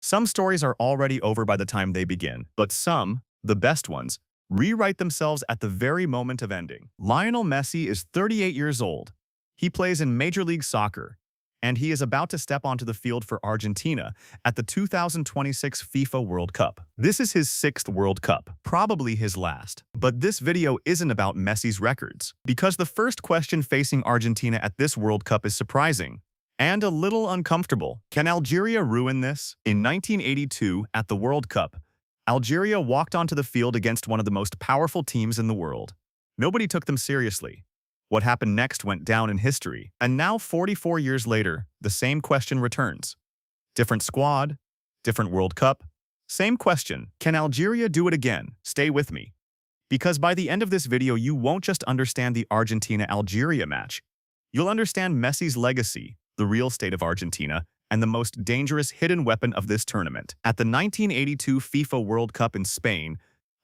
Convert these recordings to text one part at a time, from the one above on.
Some stories are already over by the time they begin, but some, the best ones, rewrite themselves at the very moment of ending. Lionel Messi is 38 years old. He plays in Major League Soccer, and he is about to step onto the field for Argentina at the 2026 FIFA World Cup. This is his 6th World Cup, probably his last. But this video isn't about Messi's records, because the first question facing Argentina at this World Cup is surprising and a little uncomfortable. Can Algeria ruin this? In 1982, at the World Cup, Algeria walked onto the field against one of the most powerful teams in the world. Nobody took them seriously. What happened next went down in history. And now, 44 years later, the same question returns. Different squad, different World Cup, same question. Can Algeria do it again? Stay with me. Because by the end of this video, you won't just understand the Argentina-Algeria match. You'll understand Messi's legacy, the real state of Argentina, and the most dangerous hidden weapon of this tournament. At the 1982 FIFA World Cup in Spain,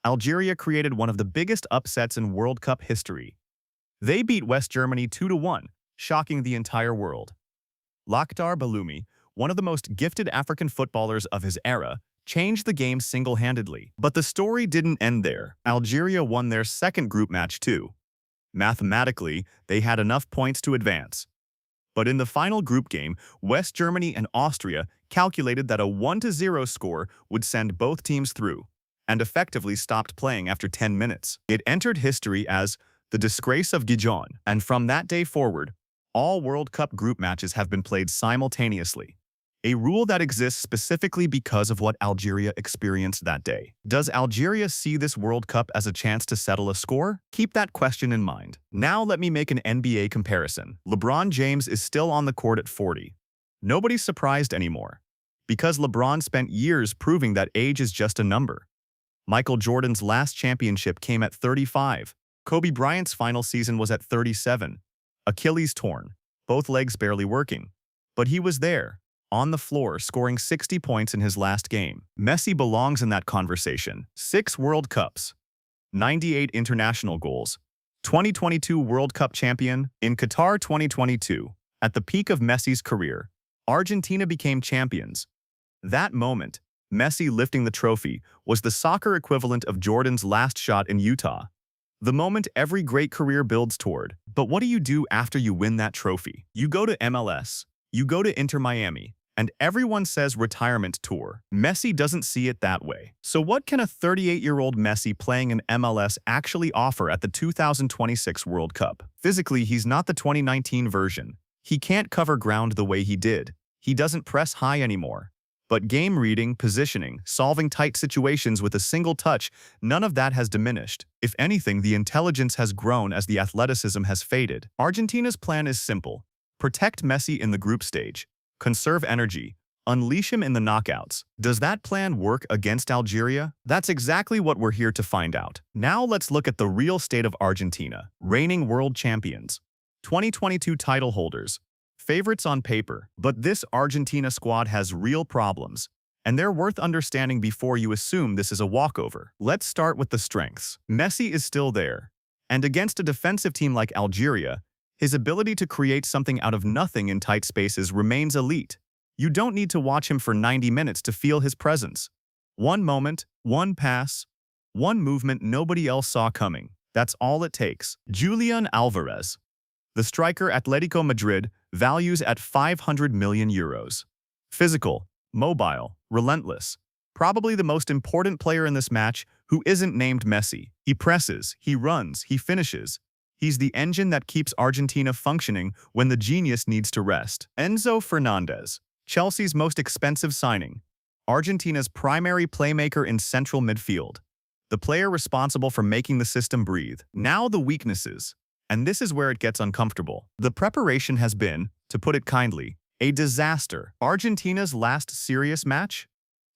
Algeria created one of the biggest upsets in World Cup history. They beat West Germany 2-1, shocking the entire world. Lakhdar Belhoumi, one of the most gifted African footballers of his era, changed the game single-handedly. But the story didn't end there. Algeria won their second group match too. Mathematically, they had enough points to advance. But in the final group game, West Germany and Austria calculated that a 1-0 score would send both teams through, and effectively stopped playing after 10 minutes. It entered history as the disgrace of Gijón, and from that day forward, all World Cup group matches have been played simultaneously, a rule that exists specifically because of what Algeria experienced that day. Does Algeria see this World Cup as a chance to settle a score? Keep that question in mind. Now let me make an NBA comparison. LeBron James is still on the court at 40. Nobody's surprised anymore, because LeBron spent years proving that age is just a number. Michael Jordan's last championship came at 35. Kobe Bryant's final season was at 37. Achilles torn, both legs barely working. But he was there, on the floor, scoring 60 points in his last game. Messi belongs in that conversation. 6 World Cups, 98 international goals, 2022 World Cup champion. In Qatar 2022, at the peak of Messi's career, Argentina became champions. That moment, Messi lifting the trophy, was the soccer equivalent of Jordan's last shot in Utah. The moment every great career builds toward. But what do you do after you win that trophy? You go to MLS, you go to Inter Miami, and everyone says retirement tour. Messi doesn't see it that way. So what can a 38-year-old Messi playing in MLS actually offer at the 2026 World Cup? Physically, he's not the 2019 version. He can't cover ground the way he did. He doesn't press high anymore. But game reading, positioning, solving tight situations with a single touch, none of that has diminished. If anything, the intelligence has grown as the athleticism has faded. Argentina's plan is simple. Protect Messi in the group stage. Conserve energy. Unleash him in the knockouts. Does that plan work against Algeria? That's exactly what we're here to find out. Now let's look at the real state of Argentina. Reigning world champions. 2022 title holders. Favorites on paper, but this Argentina squad has real problems, and they're worth understanding before you assume this is a walkover. Let's start with the strengths. Messi is still there, and against a defensive team like Algeria, his ability to create something out of nothing in tight spaces remains elite. You don't need to watch him for 90 minutes to feel his presence. One moment, one pass, one movement nobody else saw coming. That's all it takes. Julian Alvarez. The striker, Atletico Madrid, values at 500 million euros. Physical, mobile, relentless. Probably the most important player in this match who isn't named Messi. He presses, he runs, he finishes. He's the engine that keeps Argentina functioning when the genius needs to rest. Enzo Fernandez, Chelsea's most expensive signing. Argentina's primary playmaker in central midfield. The player responsible for making the system breathe. Now the weaknesses. And this is where it gets uncomfortable. The preparation has been, to put it kindly, a disaster. Argentina's last serious match?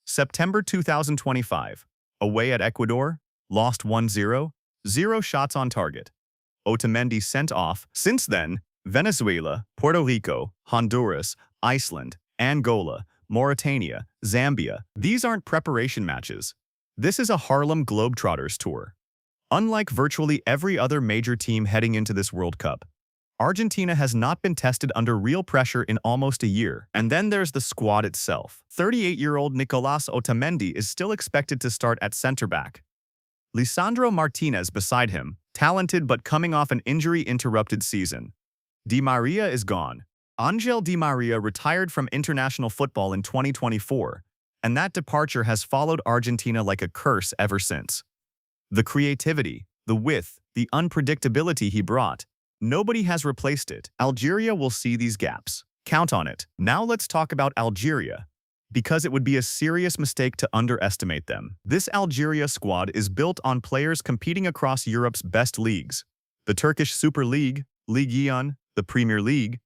September 2025. Away at Ecuador, lost 1-0, 0 shots on target. Otamendi sent off. Since then, Venezuela, Puerto Rico, Honduras, Iceland, Angola, Mauritania, Zambia. These aren't preparation matches. This is a Harlem Globetrotters tour. Unlike virtually every other major team heading into this World Cup, Argentina has not been tested under real pressure in almost a year. And then there's the squad itself. 38-year-old Nicolas Otamendi is still expected to start at center-back. Lisandro Martinez beside him, talented but coming off an injury-interrupted season. Di Maria is gone. Angel Di Maria retired from international football in 2024, and that departure has followed Argentina like a curse ever since. The creativity, the width, the unpredictability he brought, nobody has replaced it. Algeria will see these gaps. Count on it. Now let's talk about Algeria, because it would be a serious mistake to underestimate them. This Algeria squad is built on players competing across Europe's best leagues. The Turkish Super League, Ligue 1, the Premier League.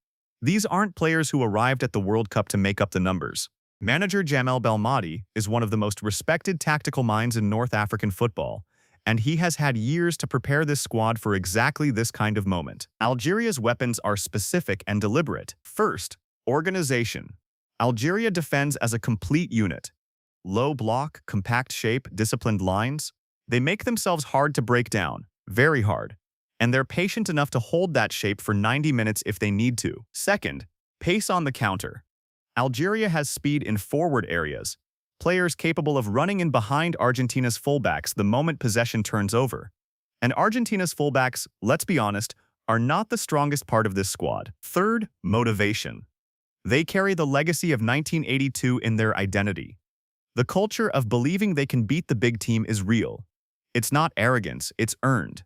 These aren't players who arrived at the World Cup to make up the numbers. Manager Jamel Belmadi is one of the most respected tactical minds in North African football, and he has had years to prepare this squad for exactly this kind of moment. Algeria's weapons are specific and deliberate. First, organization. Algeria defends as a complete unit. Low block, compact shape, disciplined lines. They make themselves hard to break down, very hard, and they're patient enough to hold that shape for 90 minutes if they need to. Second, pace on the counter. Algeria has speed in forward areas, players capable of running in behind Argentina's fullbacks the moment possession turns over. And Argentina's fullbacks, let's be honest, are not the strongest part of this squad. Third, motivation. They carry the legacy of 1982 in their identity. The culture of believing they can beat the big team is real. It's not arrogance, it's earned.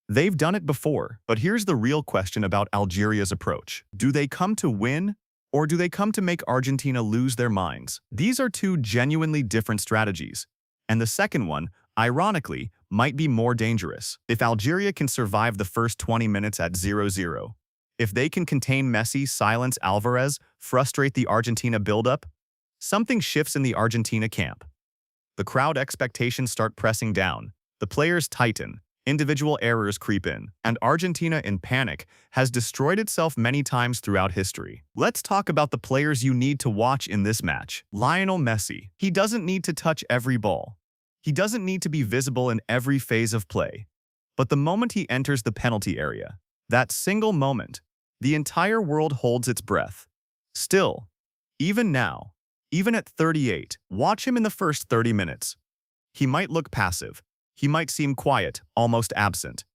They've done it before, but here's the real question about Algeria's approach. Do they come to win, or do they come to make Argentina lose their minds? These are two genuinely different strategies, and the second one, ironically, might be more dangerous. If Algeria can survive the first 20 minutes at 0-0, if they can contain Messi, silence Alvarez, frustrate the Argentina buildup, something shifts in the Argentina camp. The crowd expectations start pressing down, the players tighten, individual errors creep in, and Argentina in panic has destroyed itself many times throughout history. Let's talk about the players you need to watch in this match. Lionel Messi. He doesn't need to touch every ball. He doesn't need to be visible in every phase of play. But the moment he enters the penalty area, that single moment, the entire world holds its breath. Still, even now, even at 38, watch him in the first 30 minutes. He might look passive. He might seem quiet, almost absent.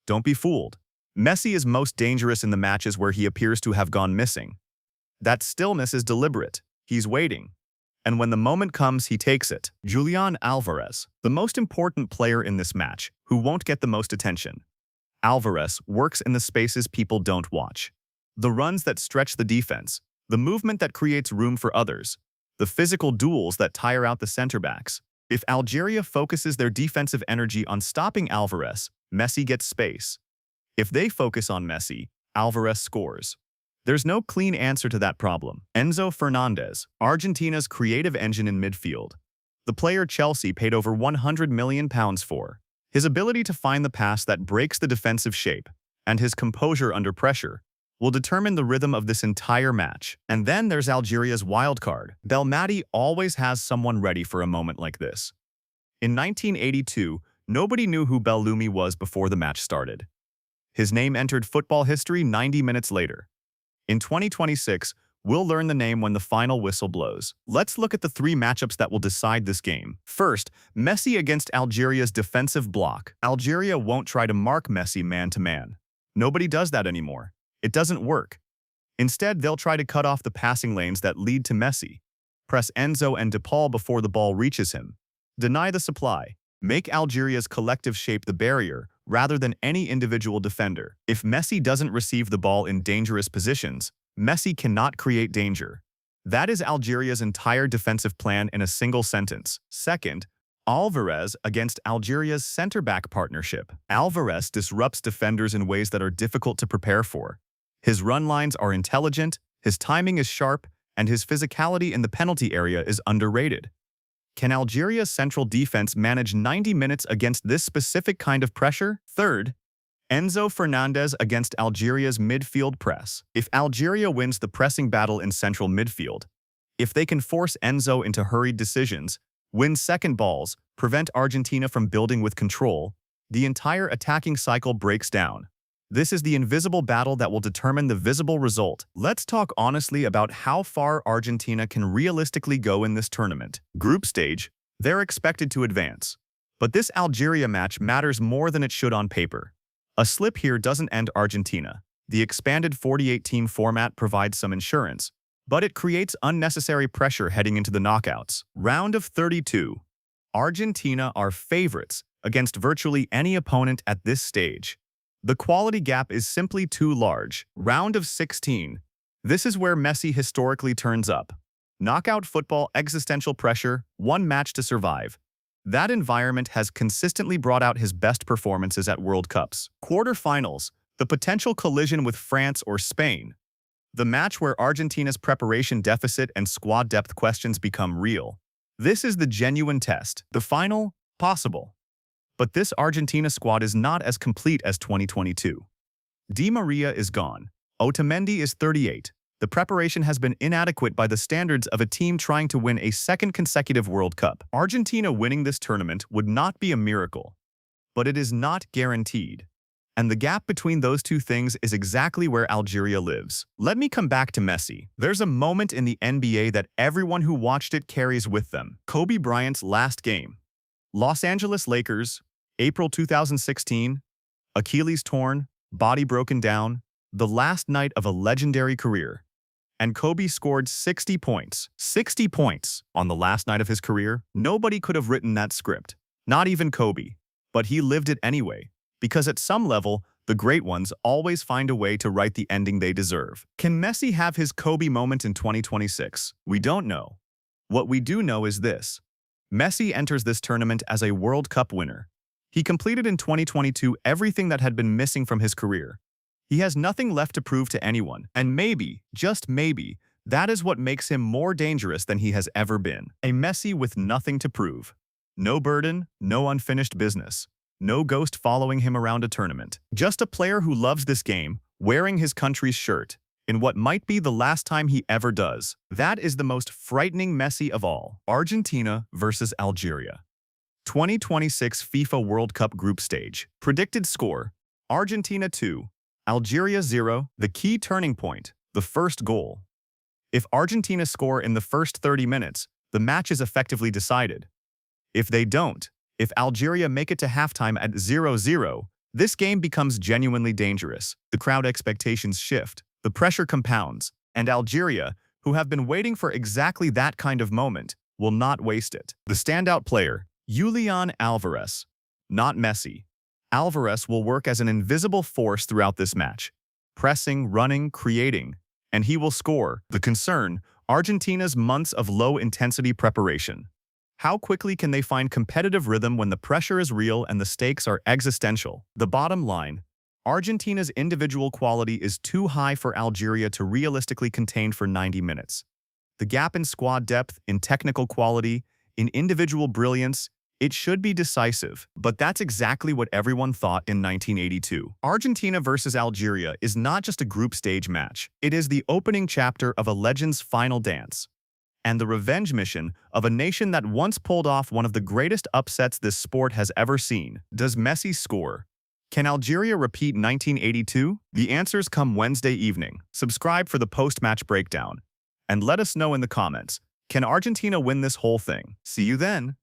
Don't be fooled. Messi is most dangerous in the matches where he appears to have gone missing. That stillness is deliberate. He's waiting. And when the moment comes, he takes it. Julian Alvarez, the most important player in this match, who won't get the most attention. Alvarez works in the spaces people don't watch. The runs that stretch the defense, the movement that creates room for others, the physical duels that tire out the center-backs. If Algeria focuses their defensive energy on stopping Alvarez, Messi gets space. If they focus on Messi, Alvarez scores. There's no clean answer to that problem. Enzo Fernandez, Argentina's creative engine in midfield. The player Chelsea paid over £100 million for. His ability to find the pass that breaks the defensive shape, and his composure under pressure, will determine the rhythm of this entire match. And then there's Algeria's wildcard. Belmadi always has someone ready for a moment like this. In 1982, nobody knew who Belloumi was before the match started. His name entered football history 90 minutes later. In 2026, we'll learn the name when the final whistle blows. Let's look at the three matchups that will decide this game. First, Messi against Algeria's defensive block. Algeria won't try to mark Messi man-to-man. Nobody does that anymore. It doesn't work. Instead, they'll try to cut off the passing lanes that lead to Messi, press Enzo and De Paul before the ball reaches him, deny the supply, make Algeria's collective shape the barrier rather than any individual defender. If Messi doesn't receive the ball in dangerous positions, Messi cannot create danger. That is Algeria's entire defensive plan in a single sentence. Second, Alvarez against Algeria's center-back partnership. Alvarez disrupts defenders in ways that are difficult to prepare for. His run lines are intelligent, his timing is sharp, and his physicality in the penalty area is underrated. Can Algeria's central defense manage 90 minutes against this specific kind of pressure? Third, Enzo Fernandez against Algeria's midfield press. If Algeria wins the pressing battle in central midfield, if they can force Enzo into hurried decisions, win second balls, prevent Argentina from building with control, the entire attacking cycle breaks down. This is the invisible battle that will determine the visible result. Let's talk honestly about how far Argentina can realistically go in this tournament. Group stage, they're expected to advance. But this Algeria match matters more than it should on paper. A slip here doesn't end Argentina. The expanded 48-team format provides some insurance, but it creates unnecessary pressure heading into the knockouts. Round of 32. Argentina are favorites against virtually any opponent at this stage. The quality gap is simply too large. Round of 16. This is where Messi historically turns up. Knockout football, existential pressure, one match to survive. That environment has consistently brought out his best performances at World Cups. Quarterfinals, the potential collision with France or Spain. The match where Argentina's preparation deficit and squad depth questions become real. This is the genuine test. The final, possible. But this Argentina squad is not as complete as 2022. Di Maria is gone. Otamendi is 38. The preparation has been inadequate by the standards of a team trying to win a second consecutive World Cup. Argentina winning this tournament would not be a miracle, but it is not guaranteed. And the gap between those two things is exactly where Algeria lives. Let me come back to Messi. There's a moment in the NBA that everyone who watched it carries with them. Kobe Bryant's last game. Los Angeles Lakers, April 2016, Achilles torn, body broken down, the last night of a legendary career. And Kobe scored 60 points. 60 points on the last night of his career. Nobody could have written that script. Not even Kobe. But he lived it anyway. Because at some level, the great ones always find a way to write the ending they deserve. Can Messi have his Kobe moment in 2026? We don't know. What we do know is this. Messi enters this tournament as a World Cup winner. He completed in 2022 everything that had been missing from his career. He has nothing left to prove to anyone, and maybe, just maybe, that is what makes him more dangerous than he has ever been. A Messi with nothing to prove. No burden, no unfinished business. No ghost following him around a tournament. Just a player who loves this game, wearing his country's shirt, in what might be the last time he ever does. That is the most frightening Messi of all. Argentina versus Algeria. 2026 FIFA World Cup group stage. Predicted score, Argentina 2, Algeria 0. The key turning point, the first goal. If Argentina score in the first 30 minutes, the match is effectively decided. If they don't, if Algeria make it to halftime at 0-0, this game becomes genuinely dangerous. The crowd expectations shift, the pressure compounds, and Algeria, who have been waiting for exactly that kind of moment, will not waste it. The standout player, Julian Alvarez. Not Messi. Alvarez will work as an invisible force throughout this match. Pressing, running, creating, and he will score. The concern, Argentina's months of low-intensity preparation. How quickly can they find competitive rhythm when the pressure is real and the stakes are existential? The bottom line, Argentina's individual quality is too high for Algeria to realistically contain for 90 minutes. The gap in squad depth, in technical quality, in individual brilliance, it should be decisive, but that's exactly what everyone thought in 1982. Argentina versus Algeria is not just a group stage match. It is the opening chapter of a legend's final dance, and the revenge mission of a nation that once pulled off one of the greatest upsets this sport has ever seen. Does Messi score? Can Algeria repeat 1982? The answers come Wednesday evening. Subscribe for the post-match breakdown, and let us know in the comments, can Argentina win this whole thing? See you then!